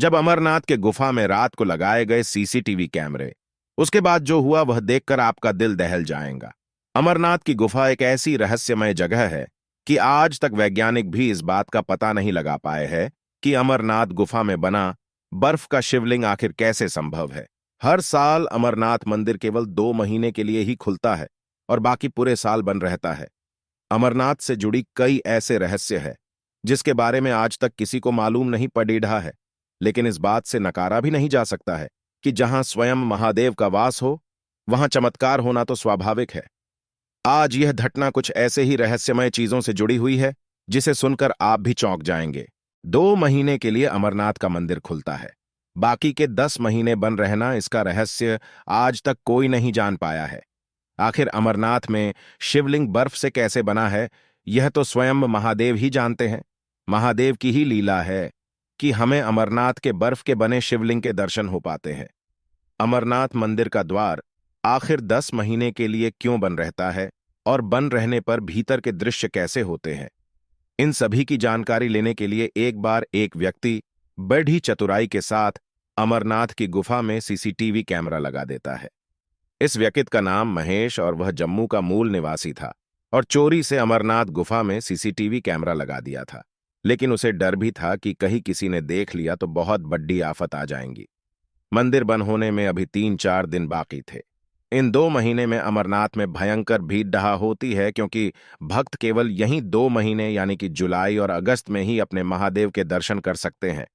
जब अमरनाथ के गुफा में रात को लगाए गए सीसीटीवी कैमरे, उसके बाद जो हुआ वह देखकर आपका दिल दहल जाएगा। अमरनाथ की गुफा एक ऐसी रहस्यमय जगह है कि आज तक वैज्ञानिक भी इस बात का पता नहीं लगा पाए हैं कि अमरनाथ गुफा में बना बर्फ का शिवलिंग आखिर कैसे संभव है। हर साल अमरनाथ मंदिर केवल 2 महीने के लिए ही खुलता है और बाकी पूरे साल बंद रहता है। अमरनाथ से जुड़ी कई ऐसे रहस्य हैं जिसके बारे में आज तक किसी को मालूम नहीं पड़ीढ़ा है, लेकिन इस बात से नकारा भी नहीं जा सकता है कि जहां स्वयं महादेव का वास हो, वहां चमत्कार होना तो स्वाभाविक है। आज यह घटना कुछ ऐसे ही रहस्यमय चीजों से जुड़ी हुई है जिसे सुनकर आप भी चौंक जाएंगे। 2 महीने के लिए अमरनाथ का मंदिर खुलता है, बाकी के 10 महीने बंद रहना, इसका रहस्य आज तक कोई नहीं जान पाया है। आखिर अमरनाथ में शिवलिंग बर्फ से कैसे बना है, यह तो स्वयं महादेव ही जानते हैं। महादेव की ही लीला है कि हमें अमरनाथ के बर्फ के बने शिवलिंग के दर्शन हो पाते हैं। अमरनाथ मंदिर का द्वार आखिर 10 महीने के लिए क्यों बंद रहता है और बंद रहने पर भीतर के दृश्य कैसे होते हैं, इन सभी की जानकारी लेने के लिए एक बार एक व्यक्ति बड़ी चतुराई के साथ अमरनाथ की गुफा में सीसीटीवी कैमरा लगा देता है। इस व्यक्ति का नाम महेश और वह जम्मू का मूल निवासी था और चोरी से अमरनाथ गुफा में सीसीटीवी कैमरा लगा दिया था। लेकिन उसे डर भी था कि कहीं किसी ने देख लिया तो बहुत बड़ी आफत आ जाएंगी। मंदिर बंद होने में अभी 3-4 दिन बाकी थे। इन 2 महीने में अमरनाथ में भयंकर भीड़ डहा होती है, क्योंकि भक्त केवल यहीं 2 महीने यानी कि जुलाई और अगस्त में ही अपने महादेव के दर्शन कर सकते हैं।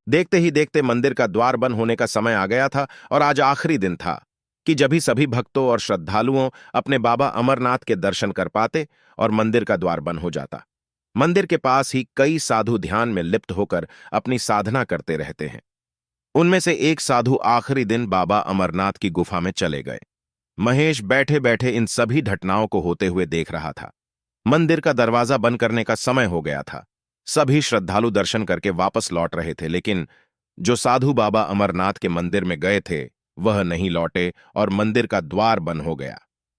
देखते ही देखते मंदिर का द्वार बंद होने का समय आ गया था और आज आखिरी दिन था कि जब ही सभी भक्तों और श्रद्धालुओं अपने बाबा अमरनाथ के दर्शन कर पाते और मंदिर का द्वार बंद हो जाता। मंदिर के पास ही कई साधु ध्यान में लिप्त होकर अपनी साधना करते रहते हैं। उनमें से एक साधु आखिरी दिन बाबा अमरनाथ की गुफा में चले गए। महेश बैठे बैठे इन सभी घटनाओं को होते हुए देख रहा था। मंदिर का दरवाजा बंद करने का समय हो गया था। सभी श्रद्धालु दर्शन करके वापस लौट रहे थे, लेकिन जो साधु बाबा अमरनाथ के मंदिर में गए थे वह नहीं लौटे और मंदिर का द्वार बंद हो गया।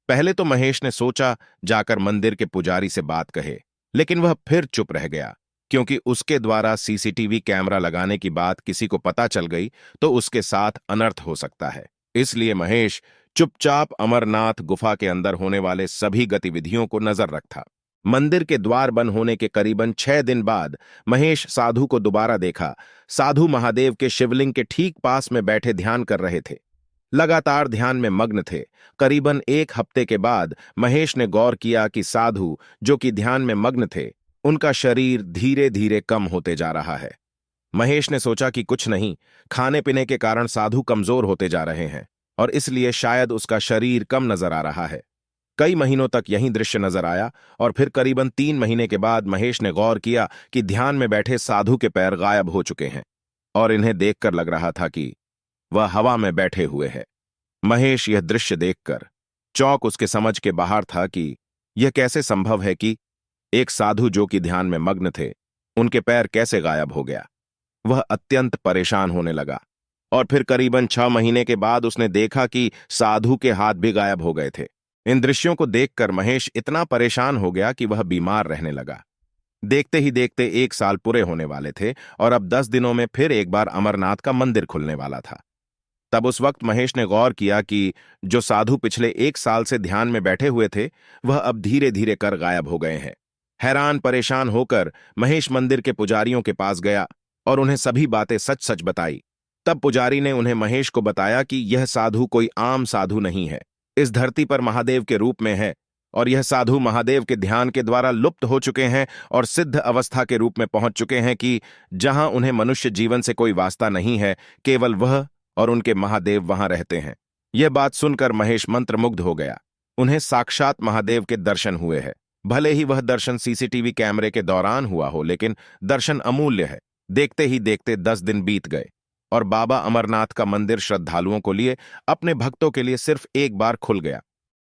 पहले तो महेश ने सोचा जाकर मंदिर के पुजारी से बात कहे, लेकिन वह फिर चुप रह गया, क्योंकि उसके द्वारा सीसीटीवी कैमरा लगाने की बात किसी को पता चल गई तो उसके साथ अनर्थ हो सकता है। इसलिए महेश चुपचाप अमरनाथ गुफा के अंदर होने वाले सभी गतिविधियों को नजर रखता। मंदिर के द्वार बंद होने के करीबन 6 दिन बाद महेश साधु को दोबारा देखा। साधु महादेव के शिवलिंग के ठीक पास में बैठे ध्यान कर रहे थे, लगातार ध्यान में मग्न थे। करीबन 1 हफ्ते के बाद महेश ने गौर किया कि साधु जो कि ध्यान में मग्न थे, उनका शरीर धीरे धीरे कम होते जा रहा है। महेश ने सोचा कि कुछ नहीं, खाने पीने के कारण साधु कमजोर होते जा रहे हैं और इसलिए शायद उसका शरीर कम नजर आ रहा है। कई महीनों तक यही दृश्य नजर आया और फिर करीबन 3 महीने के बाद महेश ने गौर किया कि ध्यान में बैठे साधु के पैर गायब हो चुके हैं और इन्हें देखकर लग रहा था कि वह हवा में बैठे हुए हैं। महेश यह दृश्य देखकर चौंक उसके समझ के बाहर था कि यह कैसे संभव है कि एक साधु जो कि ध्यान में मग्न थे, उनके पैर कैसे गायब हो गया। वह अत्यंत परेशान होने लगा और फिर करीबन 6 महीने के बाद उसने देखा कि साधु के हाथ भी गायब हो गए थे। इन दृश्यों को देखकर महेश इतना परेशान हो गया कि वह बीमार रहने लगा। देखते ही देखते 1 साल पूरे होने वाले थे और अब 10 दिनों में फिर एक बार अमरनाथ का मंदिर खुलने वाला था। तब उस वक्त महेश ने गौर किया कि जो साधु पिछले 1 साल से ध्यान में बैठे हुए थे, वह अब धीरे धीरे कर गायब हो गए हैं। हैरान परेशान होकर महेश मंदिर के पुजारियों के पास गया और उन्हें सभी बातें सच सच बताई। तब पुजारी ने उन्हें महेश को बताया कि यह साधु कोई आम साधु नहीं है, इस धरती पर महादेव के रूप में है और यह साधु महादेव के ध्यान के द्वारा लुप्त हो चुके हैं और सिद्ध अवस्था के रूप में पहुंच चुके हैं कि जहां उन्हें मनुष्य जीवन से कोई वास्ता नहीं है, केवल वह और उनके महादेव वहां रहते हैं। यह बात सुनकर महेश मंत्रमुग्ध हो गया। उन्हें साक्षात महादेव के दर्शन हुए हैं। भले ही वह दर्शन सीसीटीवी कैमरे के दौरान हुआ हो, लेकिन दर्शन अमूल्य है। देखते ही देखते 10 दिन बीत गए और बाबा अमरनाथ का मंदिर श्रद्धालुओं को लिए, अपने भक्तों के लिए सिर्फ एक बार खुल गया।